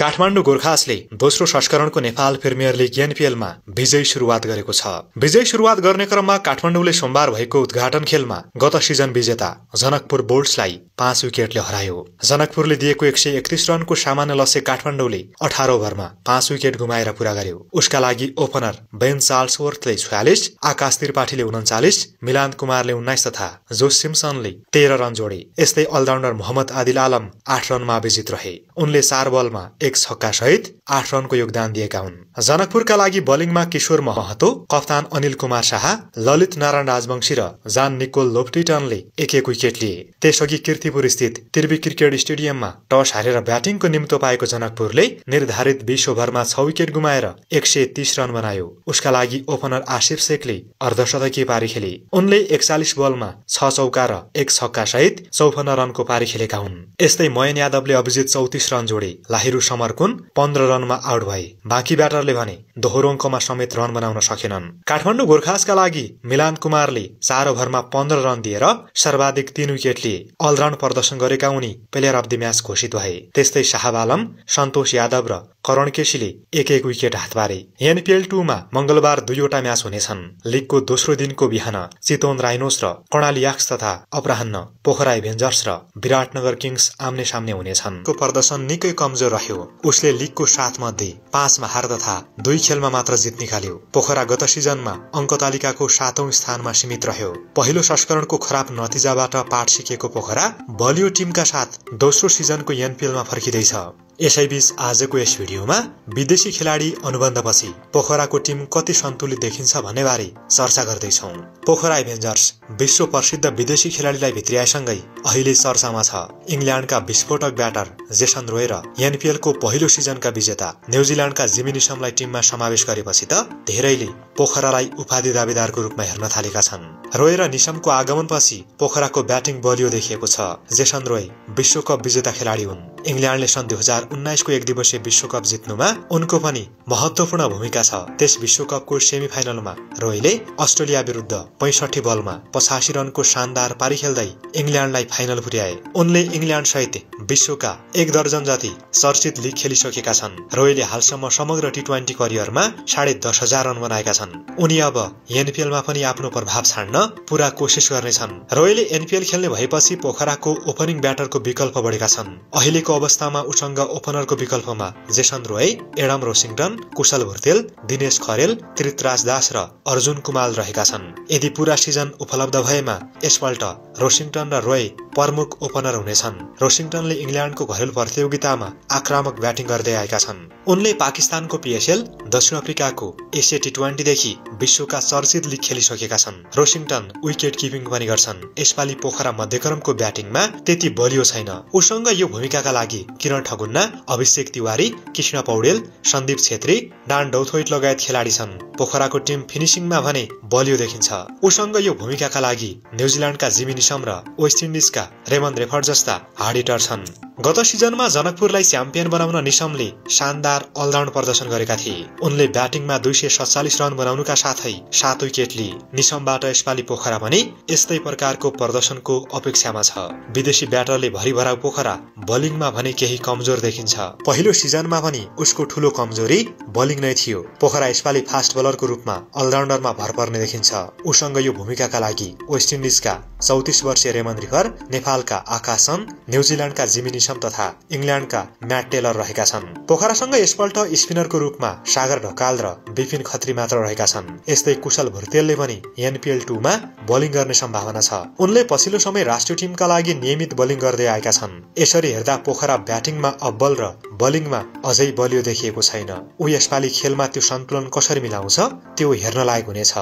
काठमाडौँ गोर्खासले दोस्रो संस्करणको Nepal premier league एनपीएलमा विजयी सुरुवात गरेको छ। विजयी सुरुवात गर्ने क्रममा काठमाडौँले सोमबार भएको उद्घाटन खेलमा गत सिजन विजेता जनकपुर बोल्ट्सलाई 5 विकेटले हरायो। जनकपुरले दिएको 131 रनको सामान्य लक्ष्य काठमाडौँले 18 ओभरमा 5 विकेट गुमाएर पूरा गर्यो। उसका लागि ओपनर बेन चार्ल्सवर्थले 46, आकाश त्रिपाठीले 39, मिलान कुमारले 19 तथा जोस सिम्सनले 13 रन जोडे। यस्तै अलराउन्डर मोहम्मद आदिल आलम 8 रनमा विजित रहे। उनले 4 बलमा 1 छक्का सहित 8 रनको योगदान दिएका हुन्। जनकपुरका लागि बलिङमा किशोर महतो, कप्तान अनिल कुमार शाह, ललित नारायण राजवंशी र जान निकोल लोप्टिटनले 1-1 विकेट लिए। त्यसअघि कीर्तिपुर स्थित त्रिवी क्रिकेट स्टेडियममा टस हारेर ब्याटिङको निम्तो पाएको जनकपुरले निर्धारित 20 ओभरमा 6 विकेट गुमाएर 130 रन बनायो। उसका लागि ओपनर आसिफ शेखले अर्धशतकीय पारी खेले। उनले 41 बलमा 6 चौका र 1 छक्का सहित 54 रनको पारी खेलेका हुन्। यस्तै मयन यादवले अभिजित 34 रन जोडे। लाहिरू समरकुन 15 रनमा आउट भए। बाँकी ब्याटरले भने दोहोरो अङ्कमा समेत रन बनाउन सकेनन्। काठमाडौँ गोर्खासका लागि मिलान कुमारले 4 ओभरमा 15 रन दिएर सर्वाधिक 3 विकेट लिए। अलराउन्ड प्रदर्शन गरेका उनी प्लेयर अफ द म्याच घोषित भए। त्यस्तै शाहब आलम, सन्तोष यादव र करण केसीले 1-1 विकेट हात पारे। एनपीएल 2 मा मंगलबार 2वटा म्याच हुनेछन्। लिगको दोस्रो दिनको बिहान चितवन राइनोस र कर्णाली याक्स तथा अपराह्न पोखरा एभेन्जर्स र विराटनगर किङ्स आम्ने सामने हुनेछन्। को प्रदर्शन निकै कमजोर रह्यो। उसले लिगको 7 मध्ये 5 मा हार तथा 2 खेलमा मात्र जित निकाल्यो। पोखरा गत सिजनमा अङ्क तालिकाको 7औं स्थानमा सीमित रह्यो। पहिलो संस्करणको खराब नतिजाबाट पाठ सिकेको पोखरा बलियो टिमका साथ दोस्रो सिजनको एनपीएलमा फर्किँदैछ। यसैबीच आजको यस भिडियोमा विदेशी खेलाडी अनुबन्धपछि पोखराको टिम कति सन्तुलित देखिन्छ भन्ने बारे चर्चा गर्दैछौँ। पोखरा एभेन्जर्स विश्व प्रसिद्ध विदेशी खेलाडीलाई भित्र्याएसँगै अहिले चर्चामा छ। इङ्ल्यान्डका विस्फोटक ब्याटर जेसन रोय र एनपीएलको पहिलो सिजनका विजेता न्युजिल्यान्डका जिमी निसमलाई टिममा समावेश गरेपछि त धेरैले पोखरालाई उपाधि दावेदारको रूपमा हेर्न थालेका छन्। रोय र निसमको आगमनपछि पोखराको ब्याटिङ बलियो देखिएको छ। जेसन रोय विश्वकप विजेता खेलाडी हुन्। इङ्ल्यान्डले सन् 2019 को एक दिवसीय विश्वकप जित्नुमा उनको पनि महत्वपूर्ण भूमिका छ। त्यस विश्वकपको सेमिफाइनलमा रोयले अस्ट्रेलिया विरुद्ध 65 बलमा 85 रनको शानदार पारी खेल्दै इङ्ल्यान्डलाई फाइनल पुर्याए। उनले इङ्ल्यान्ड सहित विश्वका 1 दर्जन जति चर्चित लिग खेलिसकेका छन्। रोयले हालसम्म समग्र टी20 करियरमा 10,500 रन बनाएका छन्। उनी अब एनपीएलमा पनि आफ्नो प्रभाव छाड्न पूरा कोसिस गर्नेछन्। रोयले एनपीएल खेल्ने भएपछि पोखराको ओपनिङ ब्याटरको विकल्प बढेका छन्। अहिलेको अवस्थामा उसँग ओपनरको विकल्पमा जेसन रोय, एडम रोसिङटन, कुशल भुर्तेल, दिनेश खरेल, त्रितराज दास र अर्जुन कुमाल रहेका छन्। यदि पूरा सिजन उपलब्ध भएमा यसपल्ट रोसिङटन र रोय प्रमुख ओपनर हुनेछन्। रोसिङटनले इङ्ल्यान्डको घरेलु प्रतियोगितामा आक्रामक ब्याटिङ गर्दै आएका छन्। उनले पाकिस्तानको पीएसएल, दक्षिण अफ्रिकाको एसिया टी20 देखि विश्वका चर्चित लिग खेलिसकेका छन्। रोसिङटन विकेट किपिङ पनि गर्छन्। यसपालि पोखरा मध्यक्रमको ब्याटिङमा त्यति बलियो छैन। उसँग यो भूमिकाका लागि किरण ठगुन्ना, अभिषेक तिवारी, कृष्ण पौडेल, सन्दीप छेत्री, डान डौथोइट लगायत खेलाडी छन्। पोखराको टिम फिनिसिङमा भने बलियो देखिन्छ। उसँग यो भूमिकाका लागि न्युजिल्यान्डका जिमी निसम र वेस्ट इन्डिजका रेमन रेफर्ड जस्ता हार्ड हिटर छन्। गत सिजनमा जनकपुरलाई च्याम्पियन बनाउन निसमले शानदार अलराउन्ड प्रदर्शन गरेका थिए। उनले ब्याटिङमा 247 रन बनाउनुका साथै 7 विकेट लिए। निसमबाट यसपालि पोखरा पनि यस्तै प्रकारको प्रदर्शनको अपेक्षामा छ। विदेशी ब्याटरले भरिभराउ पोखरा बलिङमा भने केही कमजोर देखिन्छ। पहिलो सिजनमा पनि उसको ठूलो कमजोरी बलिङ नै थियो। पोखरा यसपालि फास्ट बलरको रूपमा अलराउन्डरमा भर पर्ने देखिन्छ। उसँग यो भूमिकाका लागि वेस्ट इन्डिजका 34 वर्षीय रेमन रिफर, नेपालका आकाशन, न्युजिल्यान्डका जिमी निसम तथा इङ्ल्यान्डका म्याट टेलर रहेका छन्। पोखरासँग यसपल्ट स्पिनरको रूपमा सागर ढकाल र विपिन खत्री मात्र रहेका छन्। यस्तै कुशल भुर्तेलले पनि एनपीएल 2 मा बलिङ गर्ने सम्भावना छ। उनले पछिल्लो समय राष्ट्रिय टिमका लागि नियमित बलिङ गर्दै आएका छन्। यसरी हेर्दा पोखरा ब्याटिङमा अब्बल र बलिङमा अझै बलियो देखिएको छैन। ऊ यसपालि खेलमा त्यो सन्तुलन कसरी मिलाउँछ त्यो हेर्न लायक हुनेछ।